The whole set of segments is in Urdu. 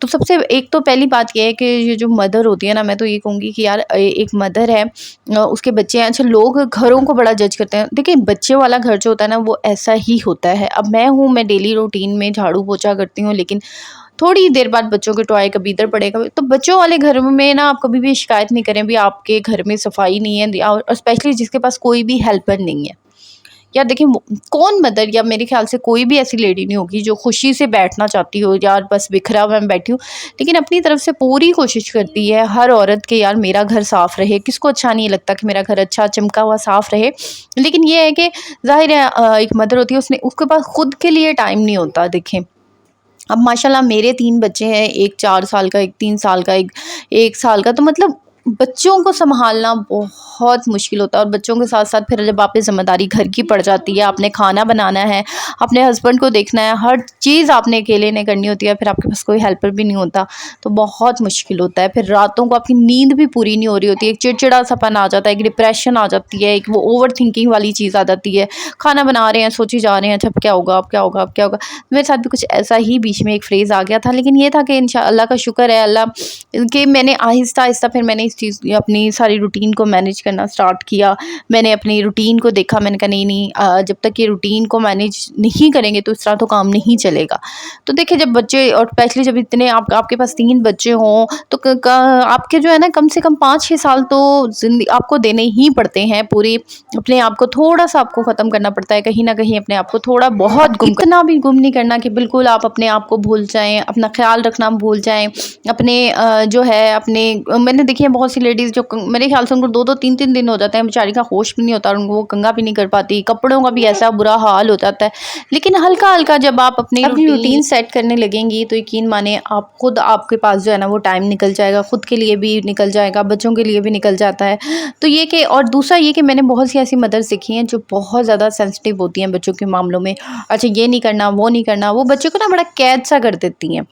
تو سب سے ایک تو پہلی بات یہ ہے کہ یہ جو مدر ہوتی ہے نا، میں تو یہ کہوں گی کہ یار ایک مدر ہے، اس کے بچے ہیں، اچھا لوگ گھروں کو بڑا جج کرتے ہیں، دیکھیں بچے والا گھر جو ہوتا ہے نا وہ ایسا ہی ہوتا ہے. اب میں ڈیلی روٹین میں جھاڑو پوچھا کرتی ہوں، لیکن تھوڑی دیر بعد بچوں کے ٹوائے کبھی ادھر پڑے گا. تو بچوں والے گھر میں نا آپ کبھی بھی شکایت نہیں کریں بھی آپ کے گھر میں صفائی نہیں ہے، اور اسپیشلی جس کے پاس کوئی بھی ہیلپر نہیں ہے. یا دیکھیں کون مدر، یا میرے خیال سے کوئی بھی ایسی لیڈی نہیں ہوگی جو خوشی سے بیٹھنا چاہتی ہو یار بس بکھرا ہوا میں بیٹھی ہوں، لیکن اپنی طرف سے پوری کوشش کرتی ہے ہر عورت کہ یار میرا گھر صاف رہے. کس کو اچھا نہیں لگتا کہ میرا گھر اچھا چمکا ہوا صاف رہے؟ لیکن یہ ہے کہ ظاہر ہے ایک مدر ہوتی ہے، اس کے پاس خود کے لیے ٹائم نہیں ہوتا. دیکھیں اب ماشاءاللہ میرے 3 بچے ہیں، ایک 4 سال کا، ایک 3 سال کا، ایک 1 سال کا. تو مطلب بچوں کو سنبھالنا بہت مشکل ہوتا ہے، اور بچوں کے ساتھ ساتھ پھر جب آپ پہ ذمہ داری گھر کی پڑ جاتی ہے، آپ نے کھانا بنانا ہے، اپنے ہسبینڈ کو دیکھنا ہے، ہر چیز آپ نے اکیلے نے کرنی ہوتی ہے، پھر آپ کے پاس کوئی ہیلپر بھی نہیں ہوتا تو بہت مشکل ہوتا ہے. پھر راتوں کو آپ کی نیند بھی پوری نہیں ہو رہی ہوتی ہے، ایک چڑچڑا سپن آ جاتا ہے، ایک ڈپریشن آ جاتی ہے، ایک وہ اوور تھنکنگ والی چیز آ جاتی ہے. کھانا بنا رہے ہیں سوچی جا رہے ہیں اچھا اب کیا ہوگا، اب کیا ہوگا، اب کیا ہوگا. میرے ساتھ بھی کچھ ایسا ہی بیچ میں ایک فریز آ گیا تھا، لیکن یہ تھا کہ انشاءاللہ اللہ کا شکر ہے اللہ کہ میں نے آہستہ آہستہ پھر میں نے اس چیز اپنی ساری روٹین کو مینیج کرنا سٹارٹ کیا. میں نے اپنی روٹین کو دیکھا، میں نے کہا نہیں جب تک یہ روٹین کو مینیج نہیں کریں گے تو اس طرح تو کام نہیں چلے گا. تو دیکھیں جب بچے، اور اسپیشلی جب اتنے آپ کے پاس 3 بچے ہوں تو آپ کے جو ہے نا کم سے کم 5-6 سال تو زندگی آپ کو دینے ہی پڑتے ہیں. پوری اپنے آپ کو تھوڑا سا آپ کو ختم کرنا پڑتا ہے، کہیں نہ کہیں اپنے آپ کو تھوڑا بہت اتنا بھی گم نہیں کرنا کہ بالکل آپ اپنے آپ کو بھول جائیں، اپنا خیال رکھنا بھول جائیں. اپنے جو ہے اپنے میں نے دیکھی ہے بہت سی لیڈیز جو میرے خیال سے ان کو 2-2 3-3 دن ہو جاتے ہیں بیچاری کا ہوش بھی نہیں ہوتا، اور ان کو وہ کنگھا بھی نہیں کر پاتی، کپڑوں کا بھی ایسا برا حال ہو جاتا ہے. لیکن ہلکا ہلکا جب آپ اپنی روٹین سیٹ کرنے لگیں گی تو یقین مانیں آپ خود، آپ کے پاس جو ہے نا وہ ٹائم نکل جائے گا، خود کے لیے بھی نکل جائے گا، بچوں کے لیے بھی نکل جاتا ہے. تو یہ کہ اور دوسرا یہ کہ میں نے بہت سی ایسی مدرس دیکھی ہیں جو بہت زیادہ سینسٹیو ہوتی ہیں بچوں کے معاملوں میں. اچھا یہ نہیں کرنا، وہ نہیں کرنا، وہ بچے کو نا بڑا قید سا کر دیتی ہیں،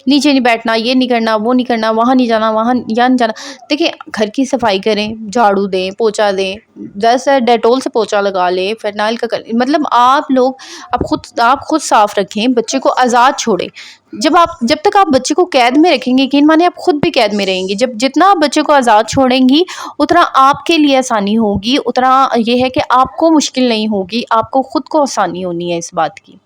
نیچے نہیں بیٹھنا، یہ نہیں کرنا، وہ نہیں کرنا، وہاں نہیں جانا، وہاں یہاں نہیں جانا. دیکھیں گھر کی صفائی کریں، جھاڑو دیں، پوچھا دیں، جیسے ڈیٹول سے پوچھا لگا لیں، فرنائل کا مطلب آپ لوگ آپ خود صاف رکھیں، بچے کو آزاد چھوڑیں. جب تک آپ بچے کو قید میں رکھیں گے یقین مانیں آپ خود بھی قید میں رہیں گی. جتنا آپ بچے کو آزاد چھوڑیں گی اتنا آپ کے لیے آسانی ہوگی، اتنا یہ ہے کہ آپ کو مشکل نہیں ہوگی، آپ کو خود کو آسانی ہونی ہے اس بات کی.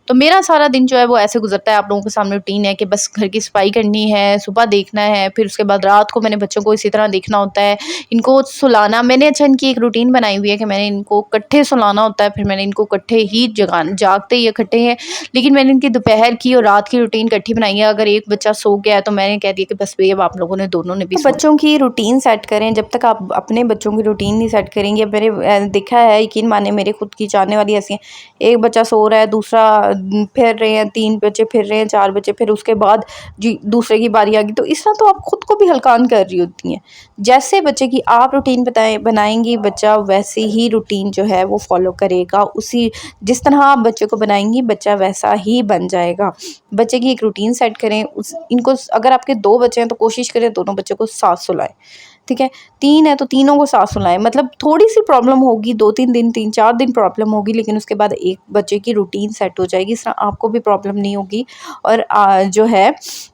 تو میرا سارا دن جو ہے وہ ایسے گزرتا ہے. آپ لوگوں کے سامنے روٹین ہے کہ بس گھر کی صفائی کرنی ہے، صبح دیکھنا ہے، پھر اس کے بعد رات کو میں نے بچوں کو اسی طرح دیکھنا ہوتا ہے، ان کو سلانا. میں نے اچھا ان کی ایک روٹین بنائی ہوئی ہے کہ میں نے ان کو اکٹھے سلانا ہوتا ہے، پھر میں نے ان کو اکٹھے ہی جاگتے ہی اکٹھے ہیں، لیکن میں نے ان کی دوپہر کی اور رات کی روٹین اکٹھی بنائی ہے. اگر ایک بچہ سو گیا ہے تو میں نے کہہ دیا کہ بس بھئی اب آپ لوگوں نے دونوں نے بھی بچوں کی روٹین سیٹ کریں. جب تک آپ اپنے بچوں کی روٹین نہیں سیٹ کریں گے، میں نے دیکھا ہے یقین مانے میرے خود کی جاننے والی ایسی ہیں، ایک بچہ سو رہا ہے، دوسرا پھر رہے ہیں، 3 بچے پھر رہے ہیں، 4 بچے، پھر اس کے بعد جی دوسرے کی باری آ گئی. تو اس طرح تو آپ خود کو بھی ہلکان کر رہی ہوتی ہیں. جیسے بچے کی آپ روٹین بنائیں گی بچہ ویسے ہی روٹین جو ہے وہ فالو کرے گا، جس طرح آپ بچے کو بنائیں گی بچہ ویسا ہی بن جائے گا. بچے کی ایک روٹین سیٹ کریں. ان کو اگر آپ کے 2 بچے ہیں تو کوشش کریں دونوں بچوں کو ساتھ سلائیں، ٹھیک ہے. 3 ہے تو تینوں کو ساتھ سلائیں. مطلب تھوڑی سی پرابلم ہوگی، 2-3 دن 3-4 دن پرابلم ہوگی، لیکن اس کے بعد ایک بچے کی روٹین سیٹ ہو جائے گی، اس طرح آپ کو بھی پرابلم نہیں ہوگی، اور جو ہے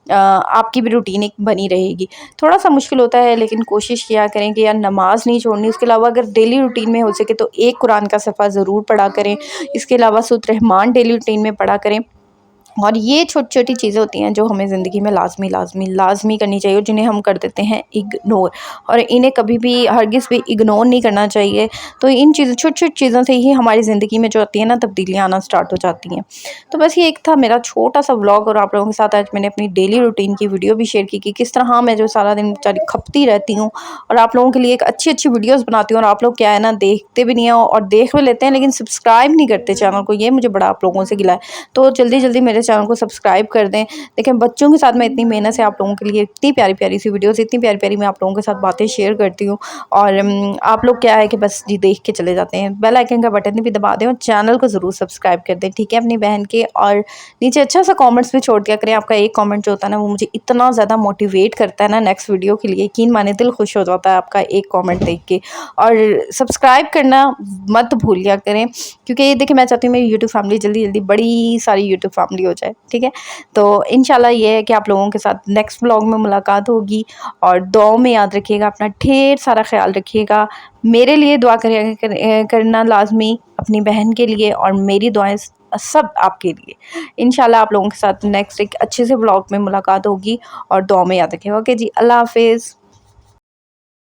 آپ کی بھی روٹین ایک بنی رہے گی. تھوڑا سا مشکل ہوتا ہے لیکن کوشش کیا کریں کہ یار نماز نہیں چھوڑنی. اس کے علاوہ اگر ڈیلی روٹین میں ہو سکے تو ایک قرآن کا صفحہ ضرور پڑھا کریں. اس کے علاوہ سورۃ الرحمن ڈیلی روٹین میں پڑھا کریں. اور یہ چھوٹی چھوٹی چیزیں ہوتی ہیں جو ہمیں زندگی میں لازمی کرنی چاہیے، اور جنہیں ہم کر دیتے ہیں اگنور، اور انہیں کبھی بھی ہرگز بھی اگنور نہیں کرنا چاہیے. تو ان چھوٹی چھوٹی چیزوں سے ہی ہماری زندگی میں جو ہوتی ہیں نا تبدیلیاں آنا سٹارٹ ہو جاتی ہیں. تو بس یہ ایک تھا میرا چھوٹا سا ولاگ، اور آپ لوگوں کے ساتھ آج میں نے اپنی ڈیلی روٹین کی ویڈیو بھی شیئر کی کہ کس طرح میں جو سارا دن بیچاری کھپتی رہتی ہوں، اور آپ لوگوں کے لیے ایک اچھی ویڈیوز بناتی ہوں. اور آپ لوگ کیا ہے نا دیکھتے بھی نہیں ہیں، اور دیکھ بھی لیتے ہیں لیکن سبسکرائب نہیں کرتے چینل کو. یہ مجھے بڑا آپ لوگوں سے گلا ہے، تو جلدی میرے چینل کو سبسکرائب کر دیں. لیکن بچوں کے ساتھ میں اتنی محنت سے آپ لوگوں کے لیے اتنی پیاری سی ویڈیوز، اتنی پیاری میں آپ لوگوں کے ساتھ باتیں شیئر کرتی ہوں. اور آپ لوگ کیا ہے کہ بس جی دیکھ کے چلے جاتے ہیں. بیل آئیکن کا بٹن بھی دبا دیں اور چینل کو ضرور سبسکرائب کر دیں، ٹھیک ہے، اپنی بہن کے. اور نیچے اچھا سا کامنٹس بھی چھوڑ دیا کریں. آپ کا ایک کامنٹ جو ہوتا ہے نا وہ مجھے اتنا زیادہ موٹیویٹ کرتا ہے نا نیکسٹ ویڈیو کے لیے، یقین مانے دل خوش ہو جاتا ہے آپ کا ایک کامنٹ دیکھ کے. اور سبسکرائب کرنا مت بھولیا کریں، کیونکہ یہ دیکھیں میں چاہتی ہوں میری یوٹیوب فیملی جلدی بڑی ساری یوٹیوب فیملی ہو ہو جائے. ٹھیک ہے, تو انشاءاللہ یہ ہے کہ آپ لوگوں کے ساتھ نیکسٹ بلاگ میں ملاقات ہوگی, اور دعاؤں میں یاد رکھیے گا, اپنا ڈھیر سارا خیال رکھیے گا. میرے لیے دعا کرنا لازمی, اپنی بہن کے لیے, اور میری دعائیں سب آپ کے لیے. انشاءاللہ آپ لوگوں کے ساتھ نیکسٹ ایک اچھے سے بلاگ میں ملاقات ہوگی, اور دعا میں یاد رکھیے گا. اوکے جی, اللہ حافظ.